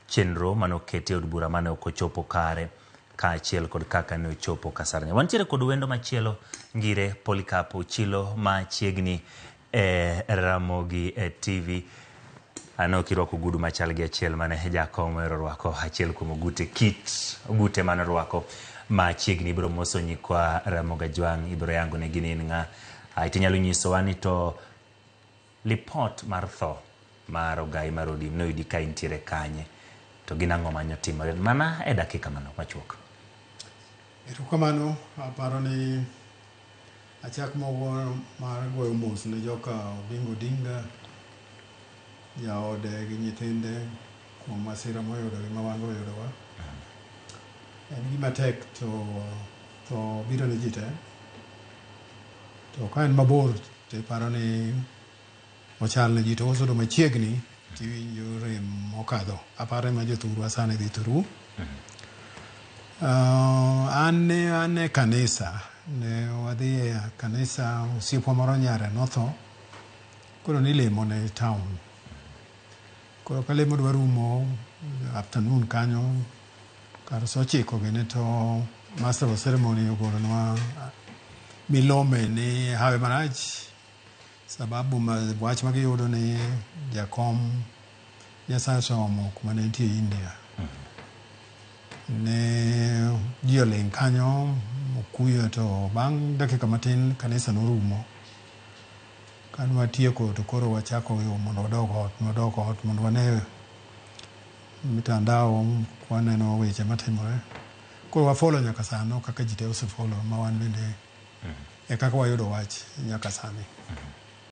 chenro manokete od bura mane okochopo kare kaachiel kod kaka ne ochopo Kasarani. Wantiere kod wendo machielo ngire Polycarp Ochilo machiegni Ramogi TV. Ano kirwako gudu machal gi achiel mane jakom rwako achiel kuom ogute mane rwako machiegni ibro moso nyikwa Ramogi Jwang' ibro yango ne gini nga itinyalo nyiso wani to report mar tho mar Ogai mar Odim noyudi ka intiere kanye to ginang'o manyo timore mana e dakika manok machuok. Erokamano, aparo ni achak mogo mar goyo mos ne joka Oginga Odinga jaode gi nyithinde kuom masira moyudo gi ma wan oyudowa. En gima tek to biro ne ji te. To ka en mabor to iparo ni ochal ne ji to osudo machiegni tiwinjo rem mokadho. Aparo ma jothurwa sani dhi thuru. Ane kanisa ne wadhi e kanisa osiepwa moro nyare notho koro nilemo ne town koro kalemo dwa rumo afternoon kanyo kar saa 9 gine to master of ceremony ogolonwa milome ni hawe marach sababu wach magiyudo ni jakom Nyasaye somo kuma ne nitie India ne ji oling kanyo okuyo to bang' dakika matin kanisa norumo kanwa tieko to koro wachako yo mondo wadog ot mondo wane mitandao waneno weche matimore koro wafolo nyaka sano kaka ji te osefolo ma wan bende e kaka wayudo wach nyaka sani.